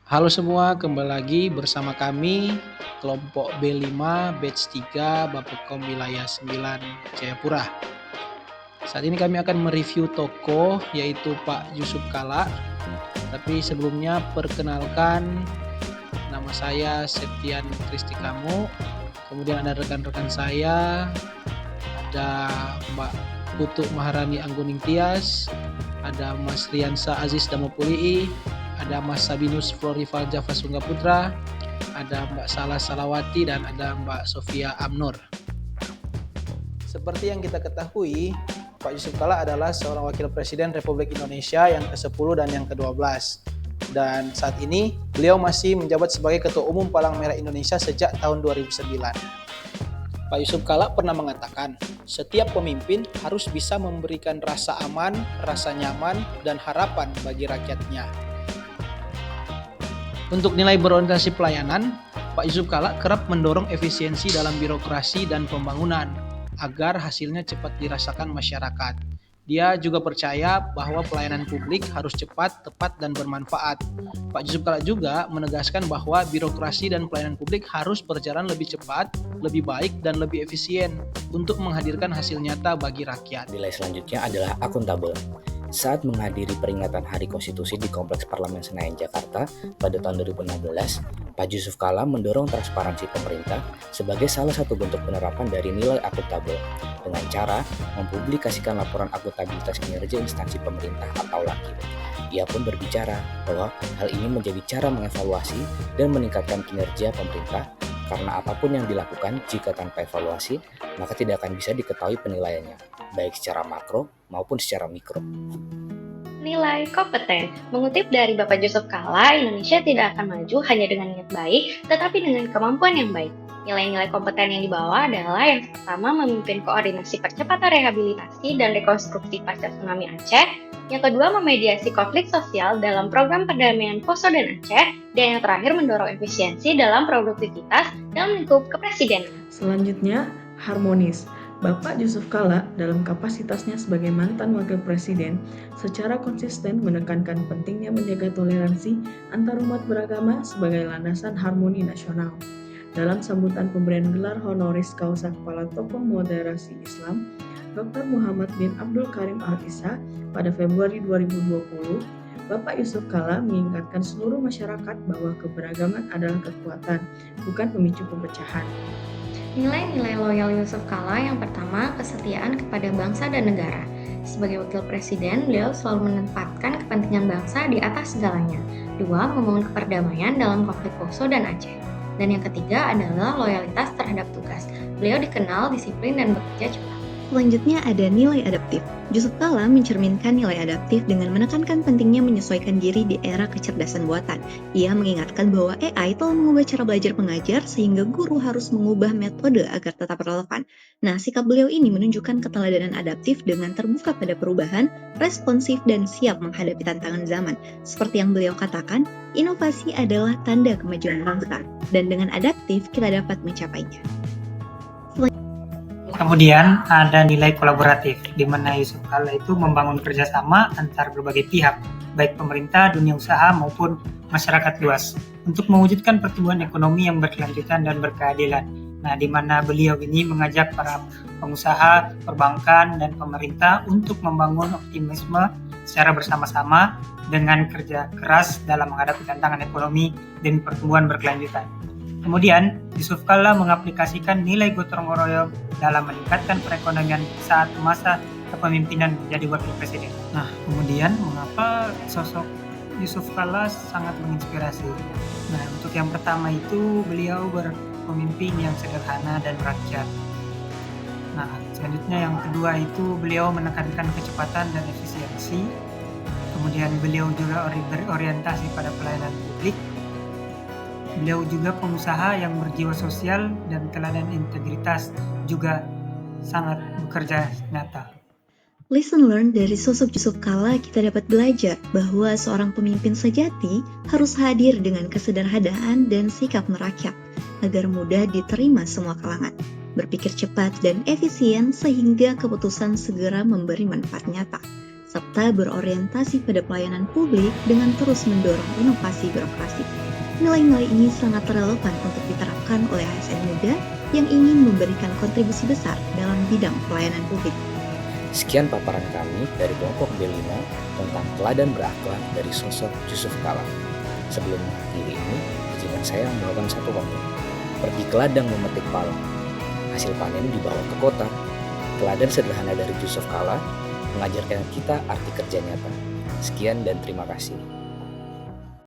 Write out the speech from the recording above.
Halo semua, kembali lagi bersama kami kelompok B5 batch 3 Bappekom Wilayah 9 Jayapura. Saat ini kami akan mereview tokoh yaitu Pak Yusuf Kalla. Tapi sebelumnya perkenalkan, nama saya Septian Kristikamu. Kemudian ada rekan-rekan saya, ada Mbak Putu Maharani Anggoning Tias, ada Mas Riansa Aziz Damopulii, ada Mas Sabinus Florival Java Sungga Putra, ada Mbak Salah Salawati, dan ada Mbak Sofia Amnur. Seperti yang kita ketahui, Pak Yusuf Kalla adalah seorang wakil presiden Republik Indonesia yang ke-10 dan yang ke-12. Dan saat ini beliau masih menjabat sebagai Ketua Umum Palang Merah Indonesia sejak tahun 2009. Pak Yusuf Kalla pernah mengatakan, setiap pemimpin harus bisa memberikan rasa aman, rasa nyaman, dan harapan bagi rakyatnya. Untuk nilai berorientasi pelayanan, Pak Yusuf Kalla kerap mendorong efisiensi dalam birokrasi dan pembangunan agar hasilnya cepat dirasakan masyarakat. Dia juga percaya bahwa pelayanan publik harus cepat, tepat, dan bermanfaat. Pak Yusuf Kalla juga menegaskan bahwa birokrasi dan pelayanan publik harus berjalan lebih cepat, lebih baik, dan lebih efisien untuk menghadirkan hasil nyata bagi rakyat. Nilai selanjutnya adalah akuntabel. Saat menghadiri peringatan Hari Konstitusi di Kompleks Parlemen Senayan, Jakarta pada tahun 2016, Pak Yusuf Kalla mendorong transparansi pemerintah sebagai salah satu bentuk penerapan dari nilai akuntabel dengan cara mempublikasikan laporan akuntabilitas kinerja instansi pemerintah atau LAKIP. Ia pun berbicara bahwa hal ini menjadi cara mengevaluasi dan meningkatkan kinerja pemerintah karena apapun yang dilakukan jika tanpa evaluasi, maka tidak akan bisa diketahui penilaiannya, baik secara makro maupun secara mikro. Nilai kompeten. Mengutip dari Bapak Yusuf Kalla, Indonesia tidak akan maju hanya dengan niat baik, tetapi dengan kemampuan yang baik. Nilai-nilai kompeten yang dibawa adalah yang pertama memimpin koordinasi percepatan rehabilitasi dan rekonstruksi pasca tsunami Aceh, yang kedua memediasi konflik sosial dalam program perdamaian Poso dan Aceh, dan yang terakhir mendorong efisiensi dalam produktivitas dalam lingkup kepresidenan. Selanjutnya, harmonis. Bapak Yusuf Kalla dalam kapasitasnya sebagai mantan wakil presiden secara konsisten menekankan pentingnya menjaga toleransi antarumat beragama sebagai landasan harmoni nasional. Dalam sambutan pemberian gelar honoris causa Kepala Tokoh Moderasi Islam, Dr. Muhammad bin Abdul Karim Al-Isa pada Februari 2020, Bapak Yusuf Kalla mengingatkan seluruh masyarakat bahwa keberagaman adalah kekuatan, bukan pemicu perpecahan. Nilai-nilai loyal Yusuf Kalla yang pertama, kesetiaan kepada bangsa dan negara. Sebagai wakil presiden, beliau selalu menempatkan kepentingan bangsa di atas segalanya. Dua, membangun keperdamaian dalam konflik Poso dan Aceh. Dan yang ketiga adalah loyalitas terhadap tugas. Beliau dikenal disiplin dan bekerja cepat. Selanjutnya ada nilai adaptif. Yusuf Kalla mencerminkan nilai adaptif dengan menekankan pentingnya menyesuaikan diri di era kecerdasan buatan. Ia mengingatkan bahwa AI telah mengubah cara belajar pengajar sehingga guru harus mengubah metode agar tetap relevan. Nah, sikap beliau ini menunjukkan keteladanan adaptif dengan terbuka pada perubahan, responsif, dan siap menghadapi tantangan zaman. Seperti yang beliau katakan, inovasi adalah tanda kemajuan bangsa, dan dengan adaptif kita dapat mencapainya. Kemudian ada nilai kolaboratif, di mana Yusuf Kalla itu membangun kerjasama antar berbagai pihak, baik pemerintah, dunia usaha, maupun masyarakat luas, untuk mewujudkan pertumbuhan ekonomi yang berkelanjutan dan berkeadilan. Nah, di mana beliau ini mengajak para pengusaha, perbankan, dan pemerintah untuk membangun optimisme secara bersama-sama dengan kerja keras dalam menghadapi tantangan ekonomi dan pertumbuhan berkelanjutan. Kemudian, Yusuf Kalla mengaplikasikan nilai gotong royong dalam meningkatkan perekonomian saat masa kepemimpinan menjadi wakil presiden. Nah, kemudian mengapa sosok Yusuf Kalla sangat menginspirasi? Nah, untuk yang pertama itu beliau berpemimpin yang sederhana dan rakyat. Nah, selanjutnya yang kedua itu beliau menekankan kecepatan dan efisiensi. Kemudian beliau juga berorientasi pada pelayanan publik. Beliau juga pengusaha yang berjiwa sosial dan teladan integritas, juga sangat bekerja nyata. Lesson learned dari sosok Yusuf Kalla kita dapat belajar bahwa seorang pemimpin sejati harus hadir dengan kesederhanaan dan sikap merakyat agar mudah diterima semua kalangan, berpikir cepat dan efisien sehingga keputusan segera memberi manfaat nyata. serta berorientasi pada pelayanan publik dengan terus mendorong inovasi birokrasi. Nilai-nilai ini sangat relevan untuk diterapkan oleh ASN muda yang ingin memberikan kontribusi besar dalam bidang pelayanan publik. Sekian paparan kami dari kelompok B5 tentang teladan berakhlak dari sosok Yusuf Kala. Sebelum mengakhiri ini, izinkan saya membawakan satu konten. Pergi ke ladang memetik pala. Hasil panen dibawa ke kota. Teladan sederhana dari Yusuf Kala mengajarkan kita arti kerja nyata. Sekian dan terima kasih.